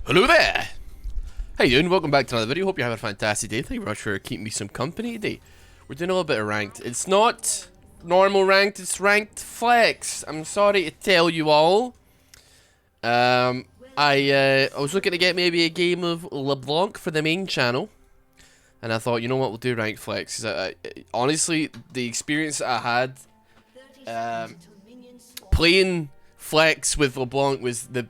Hello there! How you doing? Welcome back to another video. Hope you're having a fantastic day. Thank you very much for keeping me some company today. We're doing a little bit of ranked. It's not normal ranked, it's ranked flex. I'm sorry to tell you all. I was looking to get maybe a game of LeBlanc for the main channel. And I thought, you know what, we'll do ranked flex. Honestly, the experience that I had playing flex with LeBlanc was the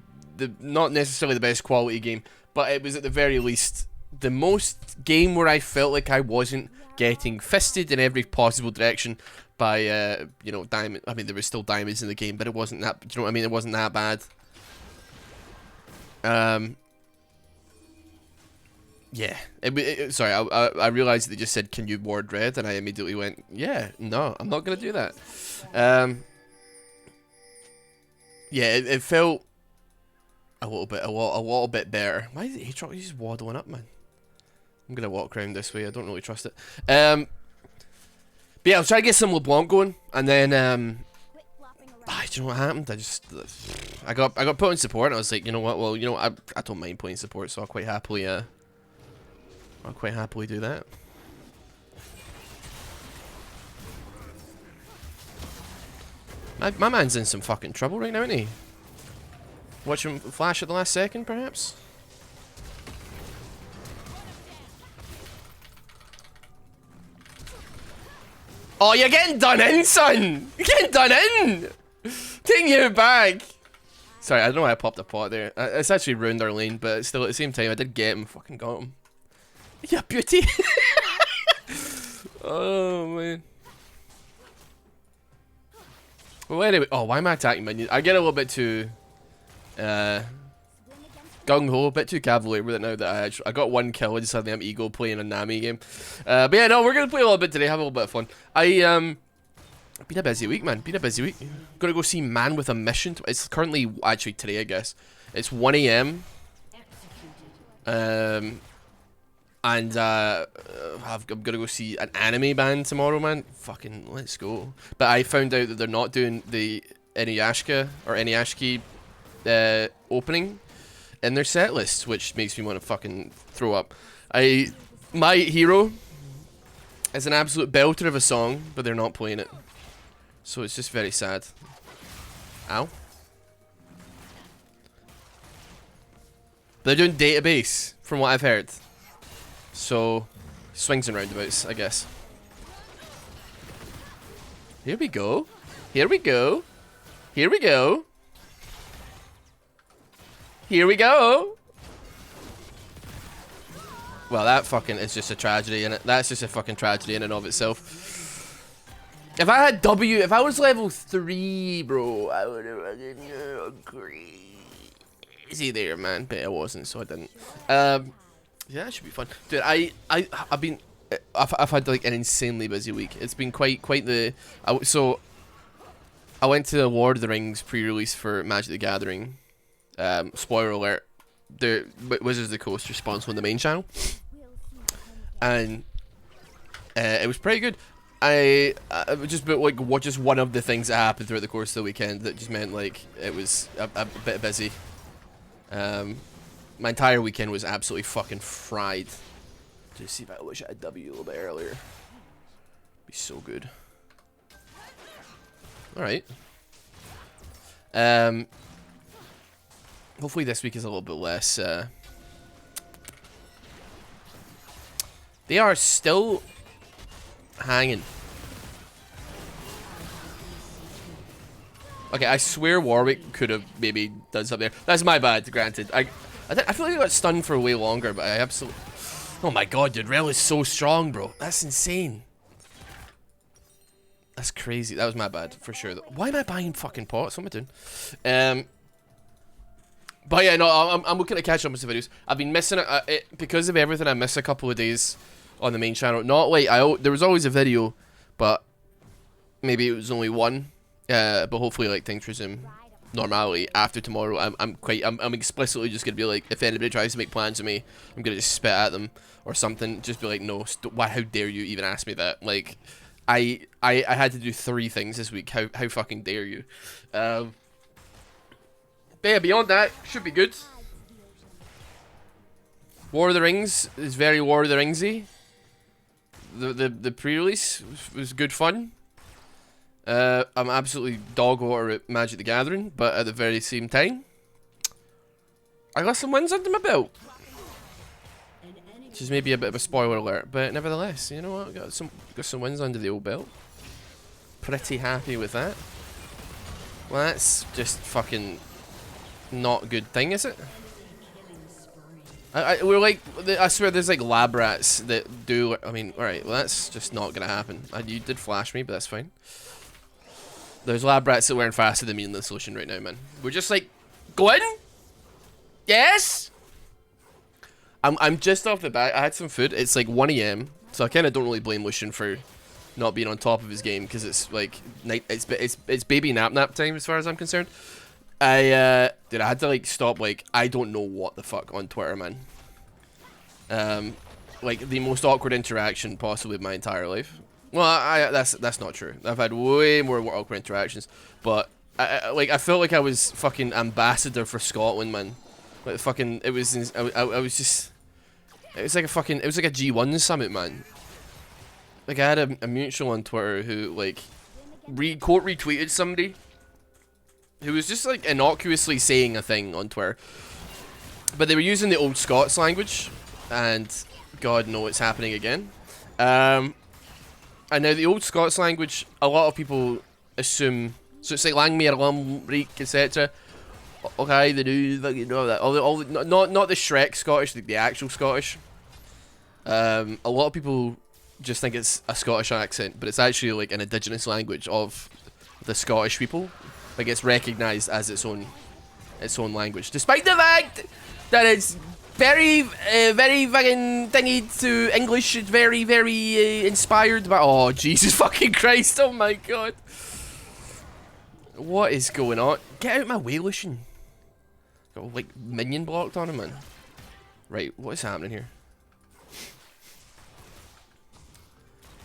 not necessarily the best quality game, but it was at the very least the most game where I felt like I wasn't getting fisted in every possible direction by you know, diamond. I mean, there was still diamonds in the game, but it wasn't that. Do you know what I mean? It wasn't that bad. Yeah. Sorry, I realized they just said, "Can you ward red?" and I immediately went, "Yeah, no, I'm not gonna do that." Yeah, it felt a little bit better. Why is he just waddling up, man? I'm gonna walk around this way. I don't really trust it. But yeah, I'll try to get some LeBlanc going, and then do you know what happened? I got put in support, and I was like, you know what? Well, you know, I don't mind playing support, so I'll quite happily do that. My man's in some fucking trouble right now, isn't he? Watch him flash at the last second, perhaps? Oh, you're getting done in, son! You're getting done in! Taking you back! Sorry, I don't know why I popped a pot there. It's actually ruined our lane, but still, at the same time, I did get him. Fucking got him. Yeah, beauty! Oh, man. Well, anyway. Oh, why am I attacking minions? I get a little bit too gung-ho, a bit too cavalier with it now that I got one kill and suddenly I'm ego playing a Nami game. But yeah, no, we're gonna play a little bit today, have a little bit of fun. Been a busy week, man. Been a busy week. Gonna go see Man with a Mission. It's currently, actually today, I guess. It's 1 AM. And I'm gonna go see an anime band tomorrow, man. Fucking let's go. But I found out that they're not doing the Inuyashiki opening in their set list, which makes me want to fucking throw up. My Hero is an absolute belter of a song, but they're not playing it. So it's just very sad. Ow. They're doing database, from what I've heard. So, swings and roundabouts, I guess. Here we go. Here we go. Here we go. Here we go. Well, that fucking is just a tragedy, innit? That's just a fucking tragedy in and of itself. If I had if I was level 3, bro, I would have fucking crazy there, man. But I wasn't, so I didn't. Yeah, that should be fun, dude. I've had like an insanely busy week. It's been quite the. So I went to the Lord of the Rings pre-release for Magic the Gathering. Spoiler alert: the Wizards of the Coast are sponsoring the main channel, and it was pretty good. I just like just one of the things that happened throughout the course of the weekend that just meant like it was a bit busy. My entire weekend was absolutely fucking fried. Just see if I wish I had W a little bit earlier. Be so good. All right. Hopefully this week is a little bit less. They are still hanging. Okay, I swear Warwick could have maybe done something there. That's my bad, granted. I feel like I got stunned for way longer, but I absolutely... Oh my god, dude, Rel is so strong, bro. That's insane. That's crazy. That was my bad, for sure. Why am I buying fucking pots? What am I doing? But yeah, no, I'm looking to catch up with some videos. I've been missing it because of everything. I miss a couple of days on the main channel. Not like there was always a video, but maybe it was only one. But hopefully, like, things resume normality after tomorrow. I'm explicitly just gonna be like, if anybody tries to make plans with me, I'm gonna just spit at them or something. Just be like, no, why? How dare you even ask me that? Like, I had to do 3 things this week. How fucking dare you? But yeah, beyond that, should be good. War of the Rings is very War of the Ringsy. The pre-release was good fun. I'm absolutely dog water at Magic the Gathering, but at the very same time, I got some wins under my belt. Which is maybe a bit of a spoiler alert, but nevertheless, you know what? Got some wins under the old belt. Pretty happy with that. Well, that's just fucking not a good thing, is it? We're like, I swear there's like lab rats that do, I mean, alright, well that's just not gonna happen. You did flash me, but that's fine. There's lab rats that wearing faster than me in the solution right now, man. We're just like, go in? Yes? I'm just off the bat, I had some food, it's like 1 AM, so I kinda don't really blame Lucian for not being on top of his game, because it's like, night, it's baby nap time as far as I'm concerned. Dude, I had to like stop like I don't know what the fuck on Twitter, man. Like the most awkward interaction possibly of my entire life. Well, that's not true. I've had way more awkward interactions, but I felt like I was fucking ambassador for Scotland, man. Like fucking, it was like a G1 summit, man. Like I had a mutual on Twitter who like quote retweeted somebody who was just like innocuously saying a thing on Twitter, but they were using the old Scots language, and God no, it's happening again. And now the old Scots language, a lot of people assume, so it's like lang me lum reek, etc. Okay, the new, you know that all not the Shrek Scottish, like the actual Scottish. A lot of people just think it's a Scottish accent, but it's actually like an indigenous language of the Scottish people. Like it's recognised as its own language, despite the fact that it's very fucking thingy to English. It's very inspired by. Oh Jesus fucking Christ! Oh my God! What is going on? Get out of my way, Lucian! Got like minion blocked on him, man. Right, what is happening here?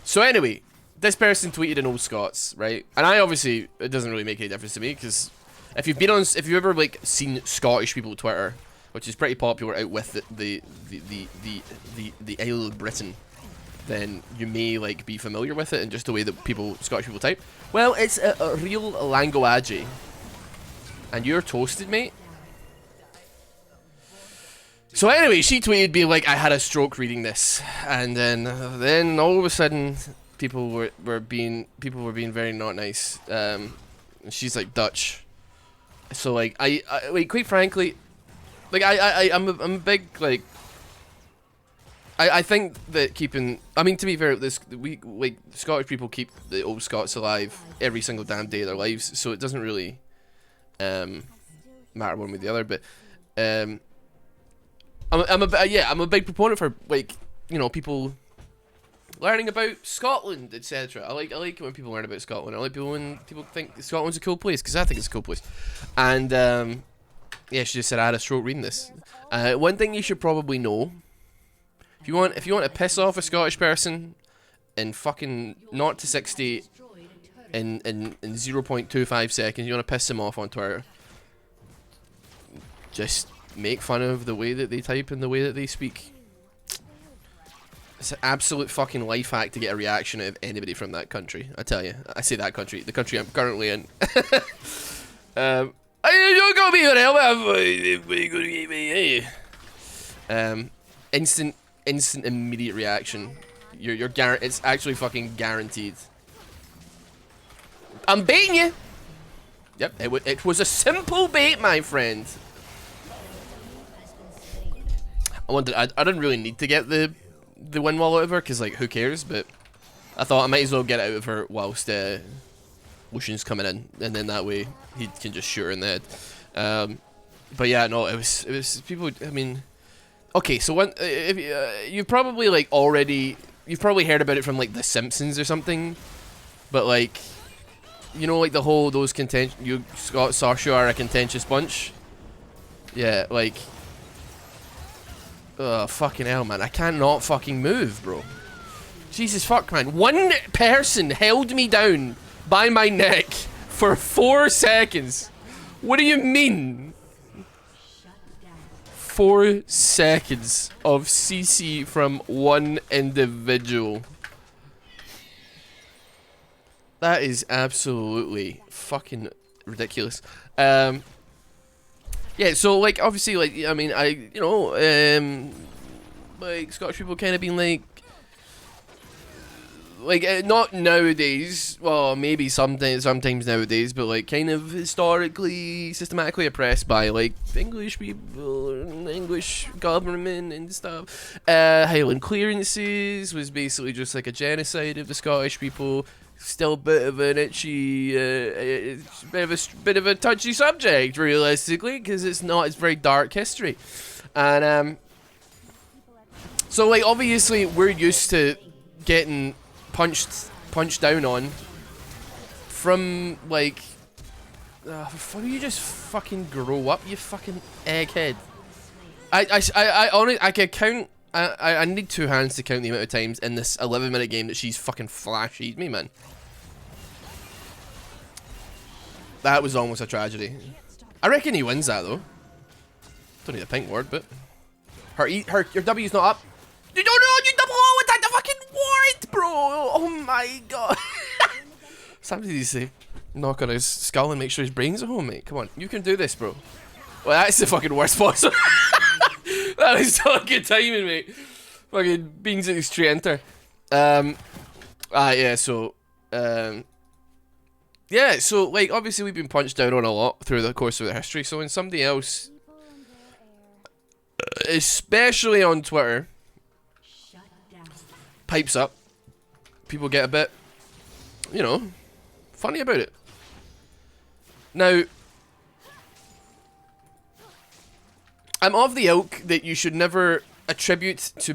So anyway, this person tweeted in old Scots, right? And I obviously, it doesn't really make any difference to me, because if you've ever like seen Scottish people Twitter, which is pretty popular out with the Isle of Britain, then you may like be familiar with it and just the way that Scottish people type. Well, it's a real language, and you're toasted, mate. So anyway, she tweeted being like, I had a stroke reading this, and then all of a sudden people were being very not nice. She's like Dutch, so like I like quite frankly, like I'm a big like I think that keeping, I mean to be fair, like Scottish people keep the old Scots alive every single damn day of their lives, so it doesn't really matter one way or the other, but I'm a big proponent for, like, you know, people learning about Scotland, etc. I like it when people learn about Scotland. I like when people think Scotland's a cool place, because I think it's a cool place. And yeah, she just said I had a stroke reading this. One thing you should probably know, if you want to piss off a Scottish person in fucking 0 to 60 in 0.25 seconds, you want to piss them off on Twitter, just make fun of the way that they type and the way that they speak. It's an absolute fucking life hack to get a reaction out of anybody from that country. I tell you. I say that country. The country I'm currently in. You're gonna be instant immediate reaction. You're it's actually fucking guaranteed. I'm baiting you. Yep, it was a simple bait, my friend. I didn't really need to get the win wall out of her, because like who cares, but I thought I might as well get it out of her whilst Lucian's coming in, and then that way he can just shoot her in the head. But yeah, no, it was people. I mean, okay, so when you've probably you've probably heard about it from like The Simpsons or something, but like, you know, like the whole you Scott Sarshaw are a contentious bunch. Yeah, like. Oh, fucking hell, man. I cannot fucking move, bro. Jesus fuck, man. One person held me down by my neck for 4 seconds. What do you mean? 4 seconds of CC from one individual. That is absolutely fucking ridiculous. Yeah, so like obviously like I mean like Scottish people kind of been like not nowadays, well maybe sometimes nowadays, but like kind of historically systematically oppressed by like English people and English government and stuff. Highland clearances was basically just like a genocide of the Scottish people. Still a bit of an itchy, bit of a touchy subject realistically, because it's very dark history. And so like obviously we're used to getting punched down on from like why don't you just fucking grow up, you fucking egghead. I honestly I can count. I need 2 hands to count the amount of times in this 11-minute game that she's fucking flashed me, man. That was almost a tragedy. I reckon he wins that though. Don't need a pink ward, but your W's not up. You don't know, you double O attack the fucking ward, bro. Oh my god. Somebody needs to knock on his skull and make sure his brains are home, mate. Come on, you can do this, bro. Well, that's the fucking worst possible. That was so good timing, mate. Fucking beans at his tree enter. Yeah, so yeah, so like obviously we've been punched down on a lot through the course of the history. So when somebody else, especially on Twitter, pipes up, people get a bit, you know, funny about it. Now, I'm of the ilk that you should never attribute to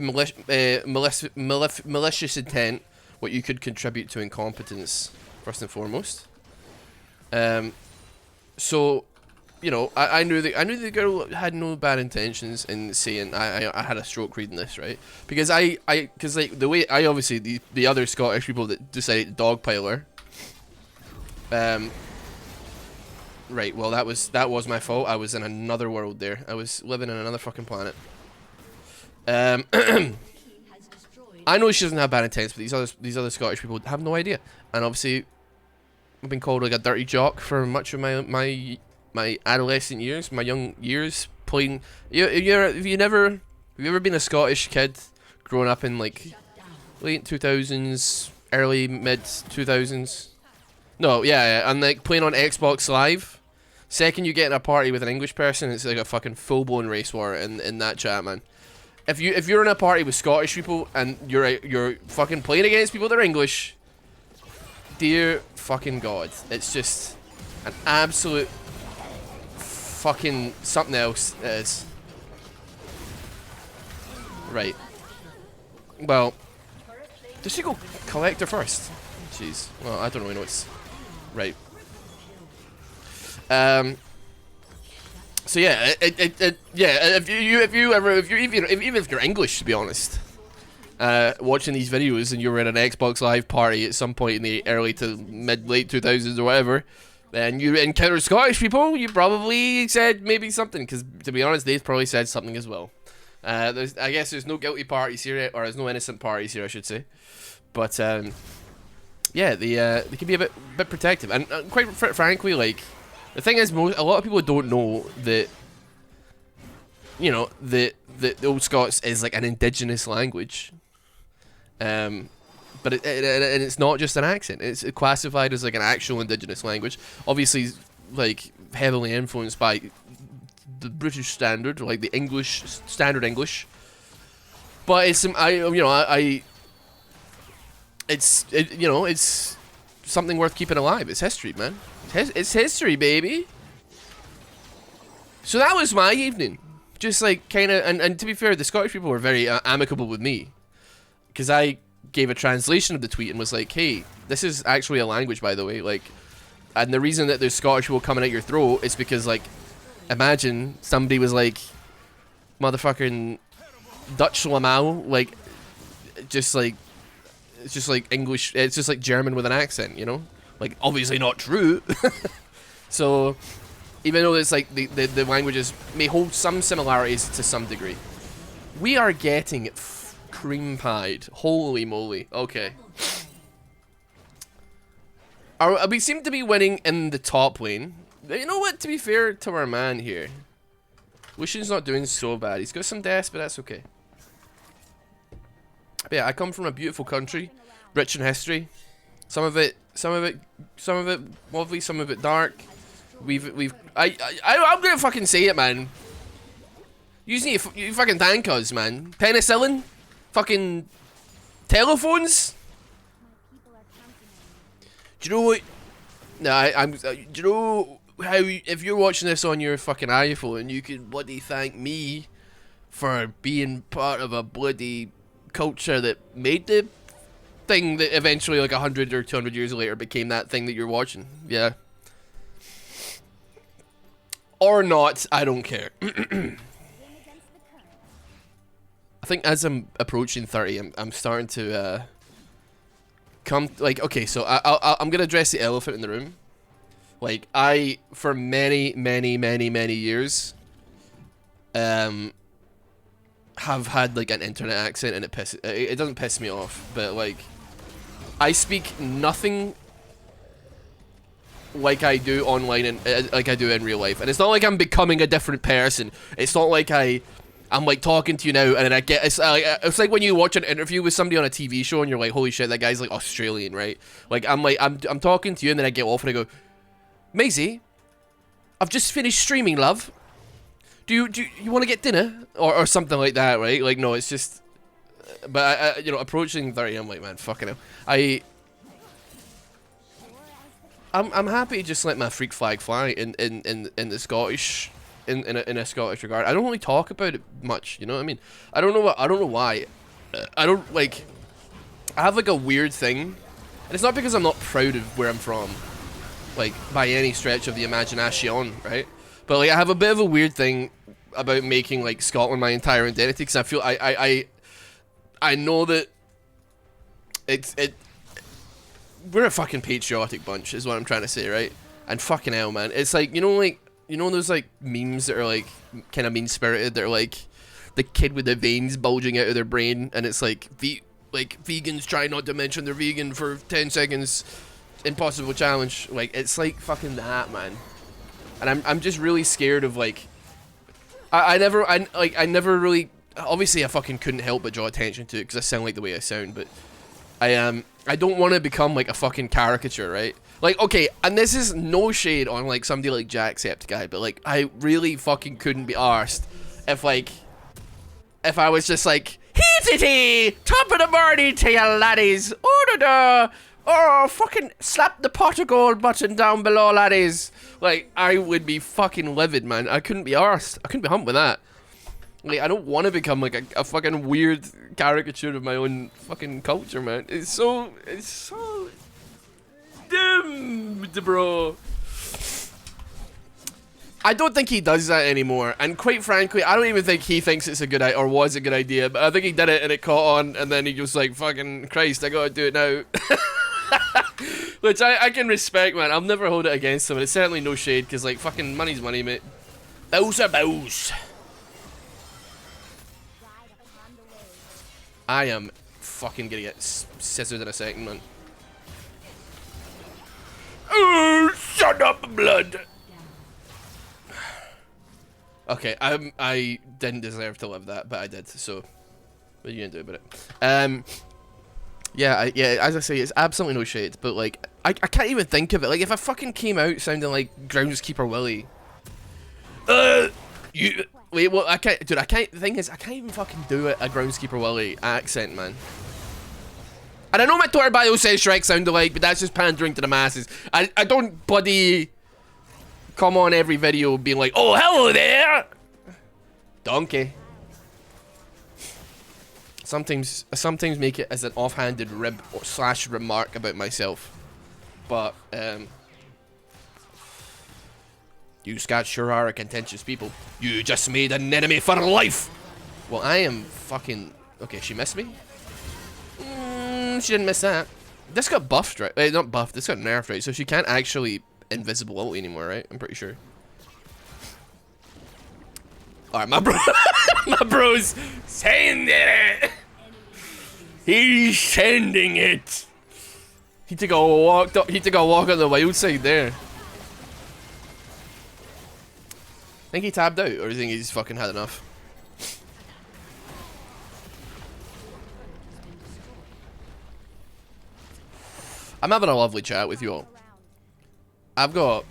malicious intent what you could contribute to incompetence, first and foremost. So, you know, I knew the girl had no bad intentions in saying I had a stroke reading this, right? Because because like the way I obviously the other Scottish people that decided to dogpile her. Right, well that was my fault. I was in another world there. I was living in another fucking planet. I know she doesn't have bad intents, but these other Scottish people have no idea. And obviously I've been called like a dirty jock for much of my adolescent years, my young years playing. Have you ever been a Scottish kid growing up in like late 2000s, early mid 2000s? No, yeah, and like playing on Xbox Live. Second you get in a party with an English person, it's like a fucking full blown race war in that chat, man. If you're in a party with Scottish people and you're fucking playing against people that are English, dear fucking god, it's just an absolute fucking something else. It is. Right. Well, does she go collect her first? Jeez. Well, I don't really know what's right. So yeah, yeah. If you're English, to be honest, watching these videos and you were in an Xbox Live party at some point in the early to late 2000s or whatever, and you encountered Scottish people, you probably said maybe something, because to be honest, they've probably said something as well. I guess there's no guilty parties here, or there's no innocent parties here, I should say. But yeah, they can be a bit protective, and quite frankly, like the thing is, a lot of people don't know that, you know, the Old Scots is like an indigenous language, but it's not just an accent. It's classified as like an actual indigenous language. Obviously, like heavily influenced by the British standard, like the English standard English. But it's it's something worth keeping alive. It's history, man. It's history, baby. So that was my evening. Just like kind of, and to be fair, the Scottish people were very amicable with me, because I gave a translation of the tweet and was like, hey, this is actually a language, by the way. Like, and the reason that there's Scottish people coming at your throat is because, like, imagine somebody was like, motherfucking Dutch Lamau, like, just like, it's just like English, it's just like German with an accent, you know? Like, obviously not true. So, Even though it's like the languages may hold some similarities to some degree. We are getting cream pied. Holy moly. Okay. We seem to be winning in the top lane. You know what? To be fair to our man here, Lucian's not doing so bad. He's got some deaths, but that's okay. But yeah, I come from a beautiful country, rich in history. Some of it lovely, some of it dark. I'm gonna fucking say it, man. You fucking thank us, man. Penicillin, fucking telephones. Do you know what? No, do you know how if you're watching this on your fucking iPhone, you can bloody thank me for being part of a bloody culture that made the thing that eventually, like 100 or 200 years later, became that thing that you're watching. Yeah. Or not, I don't care. I think as I'm approaching 30, I'm starting to come, like, okay, so I'm gonna address the elephant in the room. Like, for many years, have had, like, an internet accent, and it doesn't piss me off, but, like, I speak nothing like I do online and like I do in real life, and it's not like I'm becoming a different person. It's not like I'm like talking to you now, and then I get it's like when you watch an interview with somebody on a TV show, and you're like, holy shit, that guy's like Australian, right? Like I'm talking to you, and then I get off and I go, Maisie, I've just finished streaming, love. Do you want to get dinner or something like that, right? Like, no, it's just, but I you know, approaching 30, I'm like, man, fucking hell, I'm happy to just let my freak flag fly in the Scottish in a Scottish regard. I don't really talk about it much, you know what I mean? I don't know why. I don't like. I have like a weird thing, and it's not because I'm not proud of where I'm from, like by any stretch of the imagination, right? But like I have a bit of a weird thing about making like Scotland my entire identity, because I feel I know that we're a fucking patriotic bunch, is what I'm trying to say, right? And fucking hell, man, it's like, you know those like memes that are like kind of mean spirited, that are like the kid with the veins bulging out of their brain, and it's like vegans try not to mention they're vegan for 10 seconds, impossible challenge. Like, it's like fucking that, man. And I'm just really scared of like I never really, obviously I fucking couldn't help but draw attention to it because I sound like the way I sound, but I don't want to become like a fucking caricature, right? Like, okay, and this is no shade on like somebody like Jacksepticeye, but like I really fucking couldn't be arsed if I was just like, "Heatity, top of the morning to you laddies, oh fucking slap the pot of gold button down below, laddies." Like, I would be fucking livid, man. I couldn't be arsed. I couldn't be humped with that. Like, I don't want to become like a fucking weird caricature of my own fucking culture, man. It's so doomed, bro. I don't think he does that anymore, and quite frankly, I don't even think he thinks it's a good idea, or was a good idea, but I think he did it and it caught on, and then he was like, fucking Christ, I gotta do it now. Which I can respect, man. I'll never hold it against him, and it's certainly no shade, because like, fucking money's money, mate. Bills are bills. I am fucking gonna get scissored in a second, man. Oh, shut up, blood! Okay, I didn't deserve to live that, but I did, so what are you gonna do about it? Yeah, as I say, it's absolutely no shade, but like, I can't even think of it. Like, if I fucking came out sounding like Groundskeeper Willie, wait, well, I can't, dude, the thing is, I can't even fucking do a Groundskeeper Willie accent, man. And I know my Twitter bio says Shrek sound alike, but that's just pandering to the masses. I don't bloody come on every video being like, oh, hello there, donkey. Sometimes make it as an offhanded rib or / remark about myself, but you Scots sure are a contentious people. You just made an enemy for life. Well, I am fucking okay. She missed me. She didn't miss that. This got buffed, right? Not buffed. This got nerfed, right? So she can't actually invisibility anymore, right? I'm pretty sure. Alright, my bro, my bro's sending it. He's sending it. He took a walk. He took a walk on the wild side there. Think he tabbed out, or do you think he's fucking had enough? I'm having a lovely chat with you all. I've got,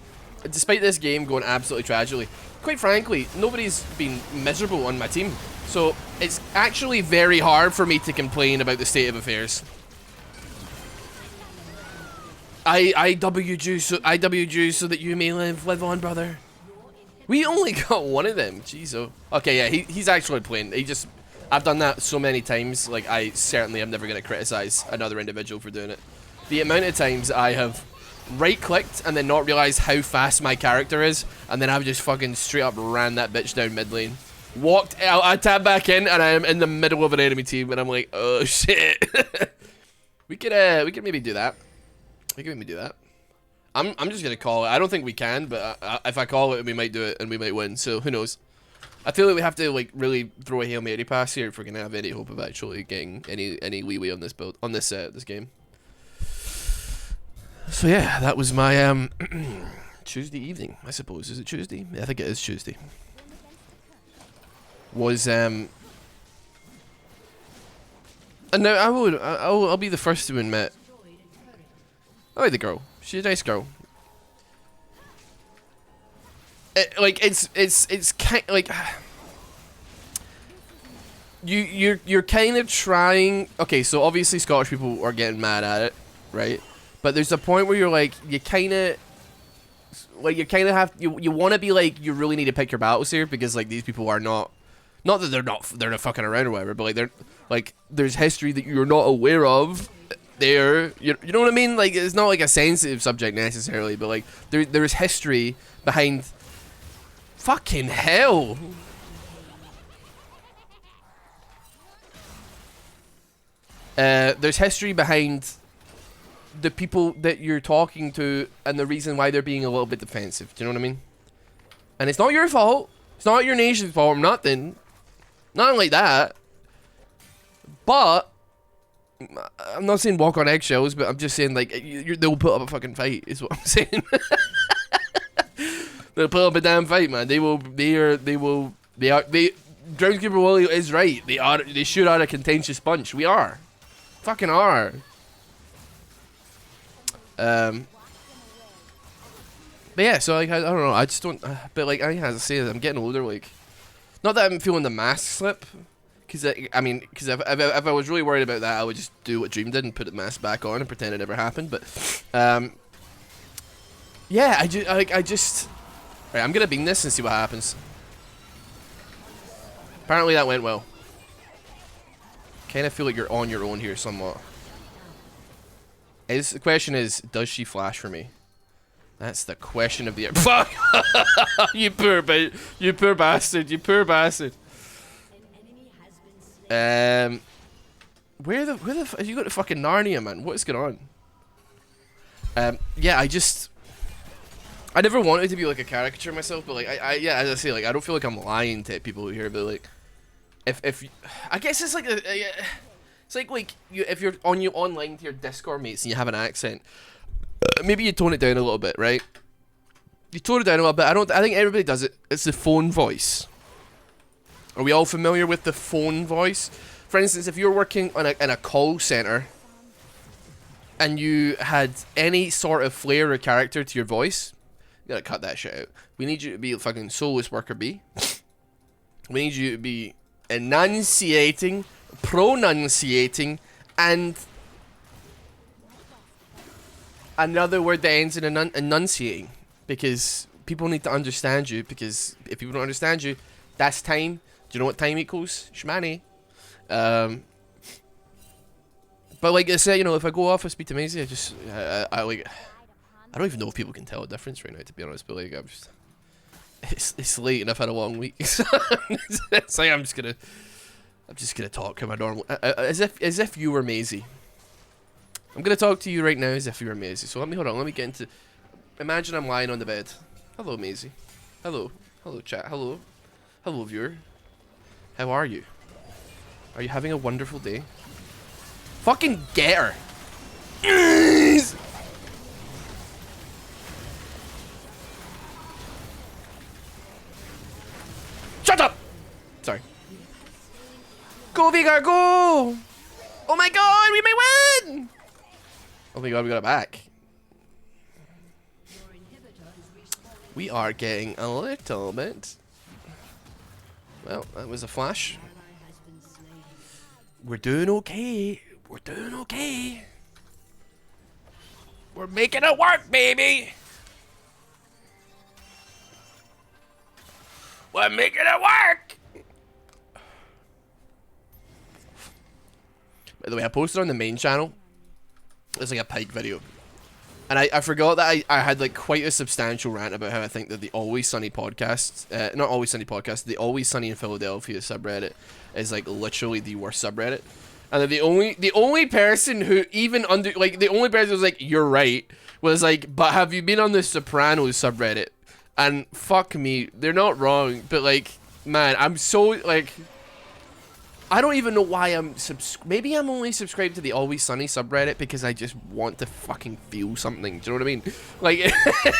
despite this game going absolutely tragically, quite frankly, nobody's been miserable on my team. So it's actually very hard for me to complain about the state of affairs. I W'd you so that you may live. Live on, brother. We only got one of them. Jeez, oh. Okay, yeah, he's actually playing. I've done that so many times. Like, I certainly am never gonna criticize another individual for doing it. The amount of times I have right-clicked and then not realized how fast my character is, and then I've just fucking straight up ran that bitch down mid lane. Walked out, I tab back in, and I am in the middle of an enemy team, and I'm like, oh shit. we could maybe do that. We could maybe do that. I'm just gonna call it. I don't think we can, but if I call it, we might do it, and we might win. So who knows? I feel like we have to like really throw a Hail Mary pass here if we're gonna have any hope of actually getting any leeway on this build, on this this game. So yeah, that was my Tuesday evening, I suppose. Is it Tuesday? Yeah, I think it is Tuesday. Was and now I'll be the first to admit, I like the girl. She's a nice girl. It's kind like you're kind of trying. Okay, so obviously Scottish people are getting mad at it, right? But there's a point where you're like, you kind of have, you want to be like, you really need to pick your battles here, because like these people are not that they're not fucking around or whatever, but like they're like, there's history that you're not aware of there. You know what I mean? Like, it's not like a sensitive subject necessarily, but like there's history behind. Fucking hell. There's history behind the people that you're talking to and the reason why they're being a little bit defensive. Do you know what I mean? And it's not your fault. It's not your nation's fault or nothing. Nothing like that. But I'm not saying walk on eggshells, but I'm just saying like they'll put up a fucking fight is what I'm saying. They'll put up a damn fight, man. They are Groundskeeper Willie is right. They shoot out a contentious bunch. We are. Fucking are. But yeah, so like I don't know, I just don't but like as I say, I'm getting older, like not that I'm feeling the mask slip, because I mean, because if I was really worried about that, I would just do what Dream did and put the mask back on and pretend it never happened. But yeah, I just right, I'm gonna beam this and see what happens. Apparently that went well. Kind of feel like you're on your own here somewhat. The question is, does she flash for me? That's the question of the year. Fuck! You poor bastard! You poor bastard! Where the have you got to fucking Narnia, man? What is going on? Yeah, I never wanted to be like a caricature myself, but like yeah, as I say, like I don't feel like I'm lying to people here, but like if I guess it's like it's like if you're online to your Discord mates and you have an accent, maybe you tone it down a little bit, right? You tone it down a little bit. I think everybody does it. It's the phone voice. Are we all familiar with the phone voice? For instance, if you're working on in a call center and you had any sort of flair or character to your voice, you gotta cut that shit out. We need you to be a fucking soulless worker bee. We need you to be enunciating, pronunciating, and another word that ends in enunciating. Because people need to understand you, because if people don't understand you, that's time. Do you know what time equals? Shmoney. But like I said, you know, if I go off, I speak to Maisie, I like, I don't even know if people can tell a difference right now, to be honest, but like, I'm just, it's late and I've had a long week, so it's like I'm just gonna talk to my normal, as if you were Maisie. I'm gonna talk to you right now as if you were Maisie, so hold on, let me get into, imagine I'm lying on the bed. Hello, Maisie. Hello chat, hello. Hello, viewer. How are you? Are you having a wonderful day? Fucking get her! Shut up! Sorry. Go, Vigar, go! Oh my god, we may win! Oh my god, we got it back. We are getting a little bit... Well, that was a flash. We're doing okay. We're doing okay. We're making it work, baby! We're making it work! By the way, I posted on the main channel. It's like a Pike video. And I forgot that I had like quite a substantial rant about how I think that the Always Sunny podcast, not Always Sunny podcast, the Always Sunny in Philadelphia subreddit is like literally the worst subreddit. And then the only person who even the only person who was like, you're right, was like, but have you been on the Sopranos subreddit? And fuck me, they're not wrong, but like, man, I'm so like, I don't even know why I'm maybe I'm only subscribed to the Always Sunny subreddit because I just want to fucking feel something. Do you know what I mean? Like,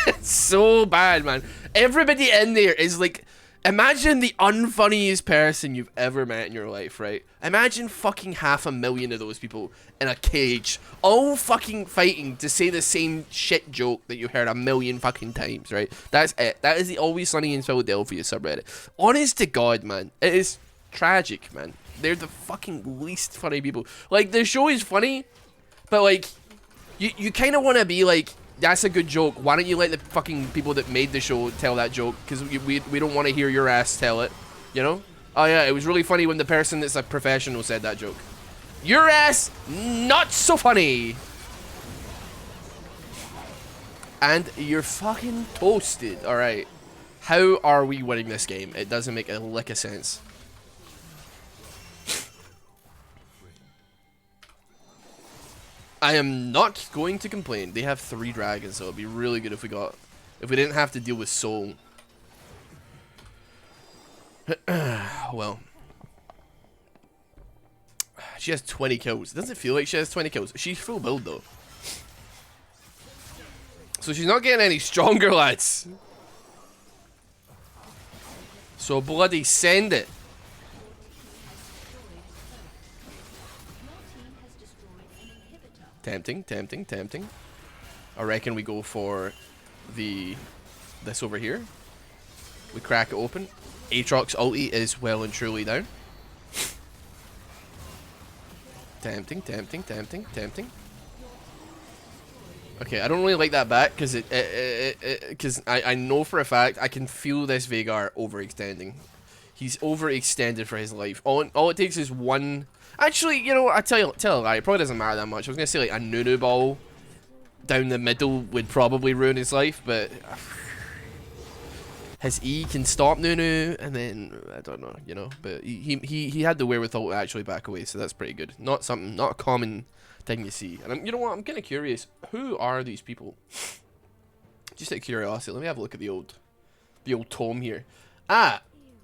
it's so bad, man. Everybody in there is like, imagine the unfunniest person you've ever met in your life, right? Imagine fucking 500,000 of those people in a cage, all fucking fighting to say the same shit joke that you heard 1,000,000 fucking times, right? That's it. That is the Always Sunny in Philadelphia subreddit. Honest to God, man. It is tragic, man. They're the fucking least funny people. Like, the show is funny, but like, you kind of want to be like, that's a good joke. Why don't you let the fucking people that made the show tell that joke? Because we don't want to hear your ass tell it, you know? Oh yeah, it was really funny when the person that's a professional said that joke. Your ass, not so funny. And you're fucking toasted, alright. How are we winning this game? It doesn't make a lick of sense. I am not going to complain. They have 3 dragons, so it'd be really good if we didn't have to deal with Soul. Well, she has 20 kills. It doesn't feel like she has 20 kills. She's full build though, so she's not getting any stronger, lads. So bloody send it. Tempting, tempting, tempting. I reckon we go for this over here. We crack it open. Aatrox ulti is well and truly down. Tempting, tempting, tempting, tempting. Okay, I don't really like that back because because I know for a fact I can feel this Veigar overextending. He's overextended for his life. All it takes is one. Actually, you know, tell a lie. It probably doesn't matter that much. I was gonna say like a Nunu ball down the middle would probably ruin his life, but his E can stop Nunu, and then I don't know, you know. But he had the wherewithal to actually back away, so that's pretty good. Not a common thing you see. And you know what? I'm kind of curious. Who are these people? Just out of curiosity, let me have a look at the old tome here. Ah,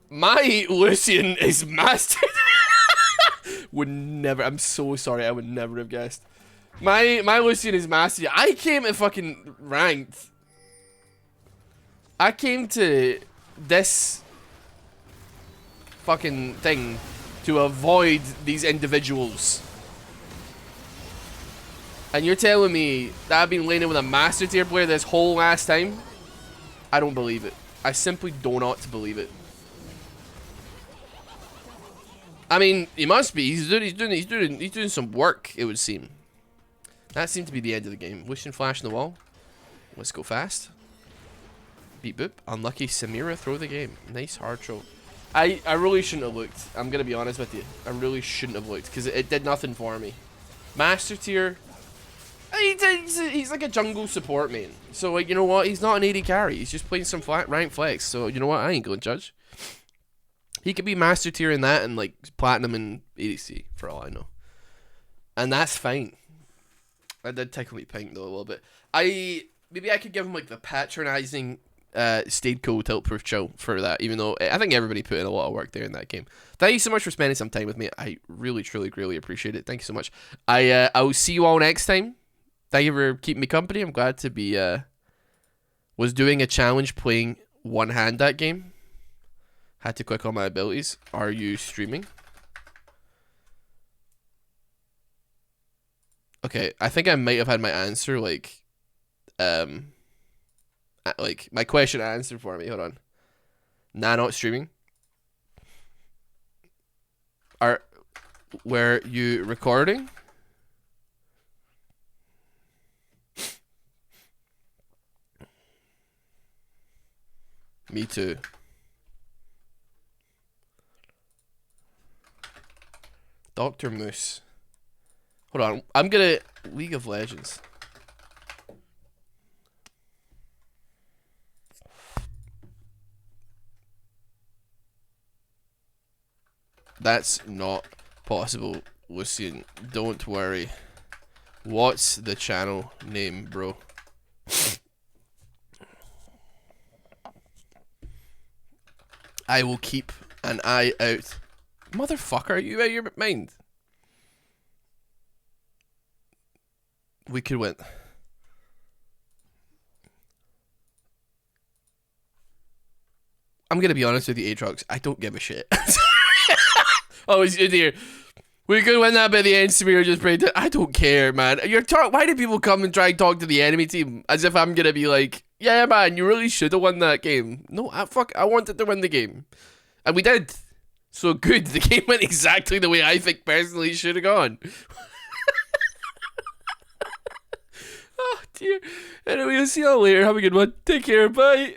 my Lucian is mastered. Would never. I'm so sorry. I would never have guessed. My Lucian is mastered. I came to fucking ranked. I came to this fucking thing to avoid these individuals. And you're telling me that I've been laning with a master tier player this whole last time? I don't believe it. I simply do not believe it. I mean, he must be. He's doing some work, it would seem. That seemed to be the end of the game. Lucian flash in the wall. Let's go fast. Beep boop. Unlucky Samira throw the game. Nice hard throw. I really shouldn't have looked. I'm gonna be honest with you. I really shouldn't have looked because it did nothing for me. Master tier. He's like a jungle support main. So like, you know what? He's not an AD carry. He's just playing some rank flex. So you know what? I ain't gonna judge. He could be master tier in that and like platinum in ADC for all I know. And that's fine. I did tickle me pink though a little bit. Maybe I could give him like the patronizing stayed cool, tilt-proof, chill for that. Even though I think everybody put in a lot of work there in that game. Thank you so much for spending some time with me. I really, truly, greatly appreciate it. Thank you so much. I will see you all next time. Thank you for keeping me company. I'm glad to be was doing a challenge playing one hand that game. Had to click on my abilities. Are you streaming? Okay, I think I might have had my answer like my question answered for me. Hold on. Nah, not streaming. Were you recording? Me too. Dr. Moose. Hold on. I'm gonna League of Legends. That's not possible, Lucian. Don't worry. What's the channel name, bro? I will keep an eye out. Motherfucker, are you out of your mind? We could win. I'm gonna be honest with you, Aatrox. I don't give a shit. Oh, it's good here. We could win that by the end. Samir just prayed. I don't care, man. Why do people come and try and talk to the enemy team as if I'm gonna be like, yeah, man, you really should have won that game. No, I wanted to win the game, and we did. So good. The game went exactly the way I think personally it should have gone. Oh dear. Anyway, I'll see y'all later. Have a good one. Take care. Bye.